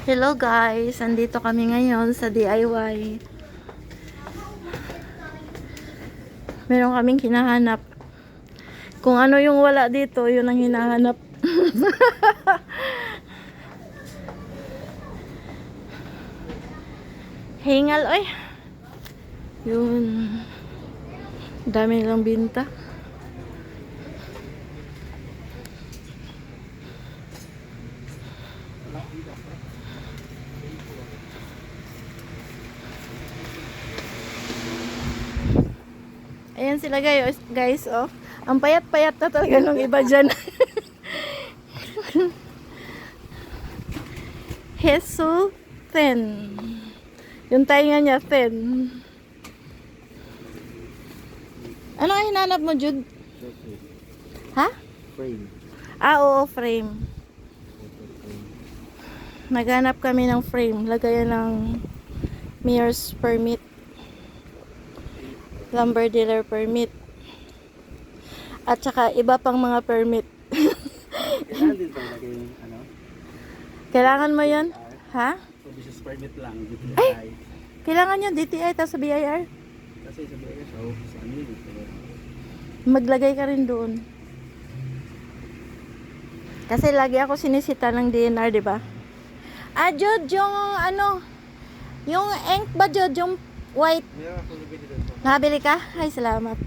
Hello guys, andito kami ngayon sa DIY. Meron kaming hinahanap. Kung ano yung wala dito, yun ang hinahanap. Hingal, oy. Yun. Dami nilang binta. Ayan sila guys, oh. Ang payat-payat na talaga nung iba dyan. Heso thin. Yung tainga niya thin. Ano ang hinanap mo, Jude? Ha? Frame. Oo, frame. Naghanap kami ng frame. Lagayan ng mayor's permit. Lumber dealer permit. At saka iba pang mga permit. Kailangan din ba lagay yung ano? Kailangan mo yun? Ha? O business permit lang, DTI. Ay! Kailangan yun, DTI tapos sa BIR. Kasi sa BIR, sa amin, Maglagay ka rin doon. Kasi lagi ako sinisita ng DNR, di ba? Ah, Jod, yung ano, yung ink ba, Jod, yung white. meron ako nabili doon. Nakabili ka? Ay, salamat.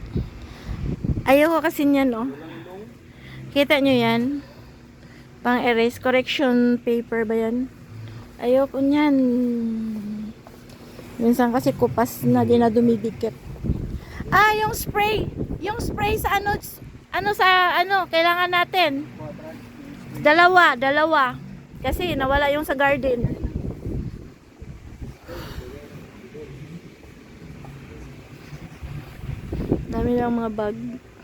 Ayoko kasi niyan, no? Kita nyo yan? Pang erase. Correction paper ba yan? Ayoko niyan. Minsan kasi kupas na di na dumidikit. Ah, yung spray. Yung spray sa ano sa ano, kailangan natin. Dalawa. Kasi nawala yung sa garden. Dami lang mga bag.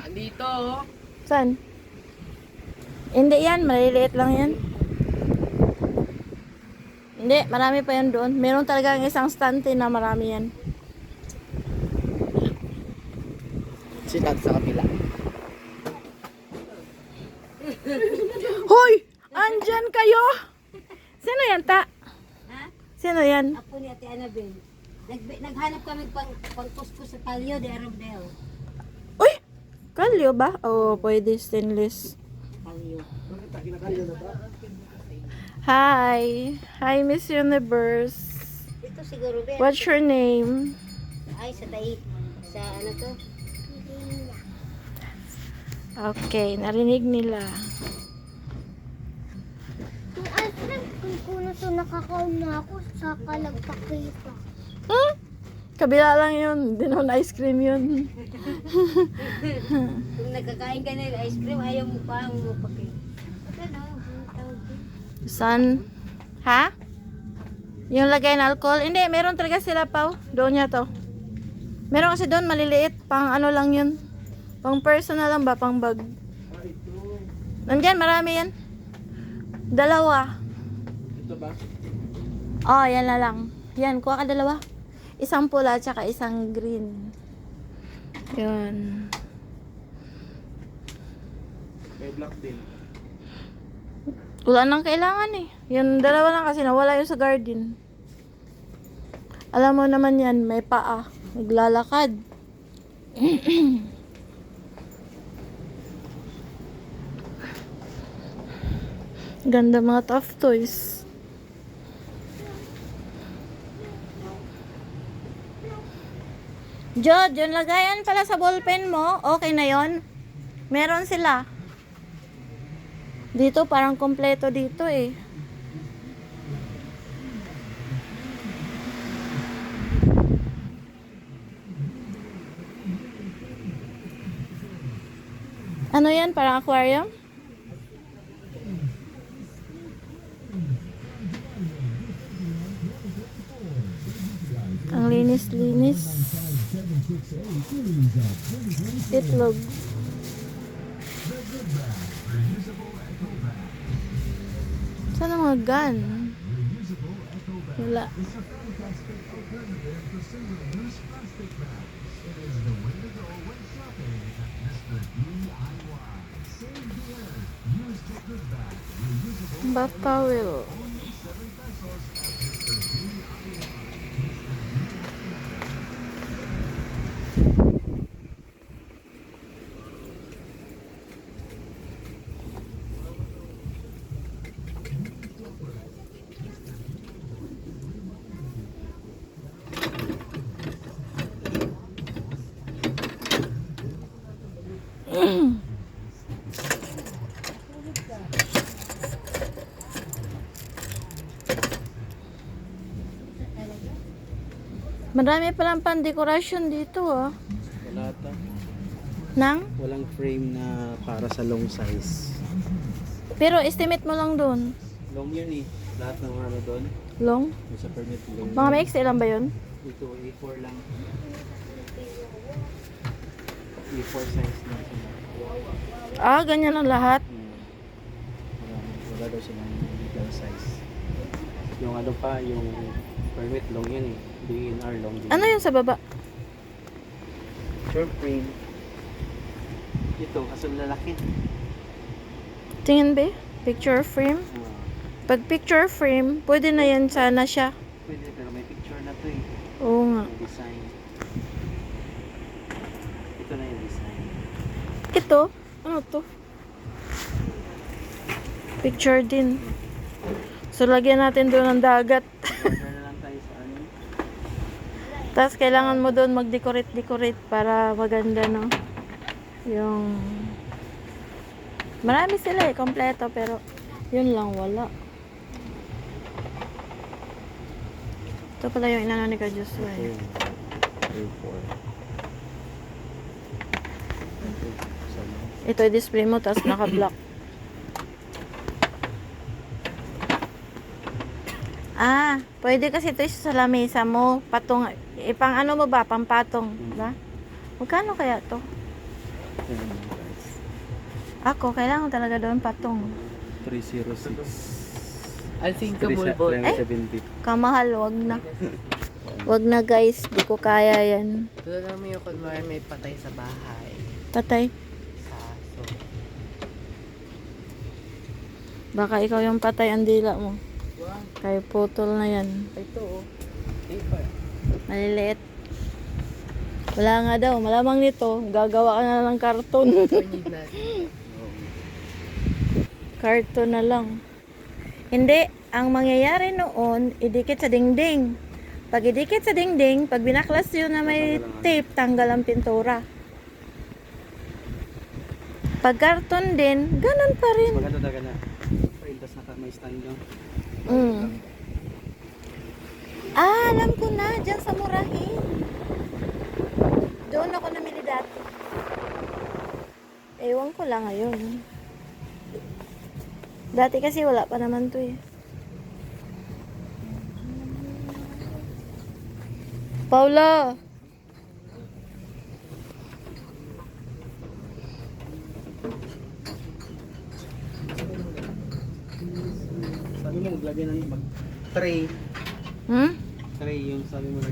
Andito, oh. Saan? Hindi yan, maliliit lang yan. Hindi, marami pa yan doon. Meron talaga isang stante na marami yan. Sinat sa kapila. Hoy! Andyan kayo! Sino yan, ta? Ha? Sino yan? Ako ni Ate Annabel. Naghanap kami pang kuskus sa Palio de Arabdel. Uy! Kalyo ba? Oo, pwede stainless. Palio. Hi! Hi, Miss Universe. Ito siguro ba? What's your name? Ay, sa ano to? Okay, narinig nila. Yung ice cream, kung kuno to nakakaon na ako, saka lang pakita. Hmm? Kabila lang yun. Hindi naman ice cream yun. Kung nagkakain ka ng ice cream, ayaw mo pa mo paki. Ano? Ang tawag din? San? Ha? Yung lagay na alcohol? Hindi, meron talaga sila, Pao. Doon niya to. Meron kasi doon, maliliit. Pang ano lang yun. Pang personal lang ba? Pang bag. Nandyan, marami yan. Dalawa. Ito ba? Oh, yan na lang. Yan, kuha ka dalawa. Isang pula, tsaka isang green. Yun. May black din. Wala nang kailangan eh. Yung dalawa lang kasi nawala yung sa garden. Alam mo naman yan, may paa. Naglalakad. Ganda mga tough toys. Jod, yung lagayan pala sa ballpen mo, okay na yon. Meron sila. Dito parang kompleto dito eh. Ano yan? Parang aquarium? Ang linis-linis. Itlog. Saan ang mga gun? Wala. Bath towel. Marami palang pan-dekorasyon dito ah. Wala ta. Nang? Walang frame na para sa long size. Pero estimate mo lang doon. Long yun eh. Lahat ng ano doon. Long? Yung sa permit long. Mga may XL lang ba yun? Ito A4 lang. A4 size lang sila. Ah, ganyan ang lahat. Wala daw silang legal size. Yung ano pa, yung permit long yun eh. DNR long din. Ano yun sa baba? Short frame. Ito, kaso lalaki. Tingin ba? Picture frame? Pag picture frame, pwede na yan sana siya. Pwede, pero may picture na to eh. Oo nga. May design. Ito na yung design. Ito? Ano to? Picture din. So, lagyan natin doon ng dagat. Order na lang tayo sa ano. Tapos, kailangan mo doon mag-decorate para maganda, no? Yung... Marami sila eh, kompleto, pero yun lang, wala. Ito pala yung inano ni Ka Joshua eh. A4. Ito i-display mo, tapos naka-block. Ah, pwede kasi ito sa lamesa mo. Patong, ipang ano mo ba? Pampatong, ba? Magkano kaya to? Ako, kailangan talaga doon patong. 306. Alsing ka mulbol. 370. Kamahal, wag na. Wag na guys, di ko kaya yan. Tulad namin yung kunwari may patay sa bahay. Patay. Kaso. Baka ikaw yung patay ang dila mo. Wow. Kaya putol na yan. Ito oh. A4. Maliliit. Wala nga daw, malamang nito, gagawa ka na ng karton. Need natin. Karton na lang. Hindi, ang mangyayari noon, idikit sa dingding. Pag idikit sa dingding, pag binaklas yun na may tape, tanggal ang pintura. Pag karton din, ganun pa rin. Maganda talaga na. Frame, tas may stand yung. Ah, alam ko na, dyan sa Murahin. Doon ako namili dati. Ewan ko lang ngayon. Dati kasi wala pa naman to eh. Paula! Sabi mo, maglagay ng tray. Hmm? Tray yung sabi mo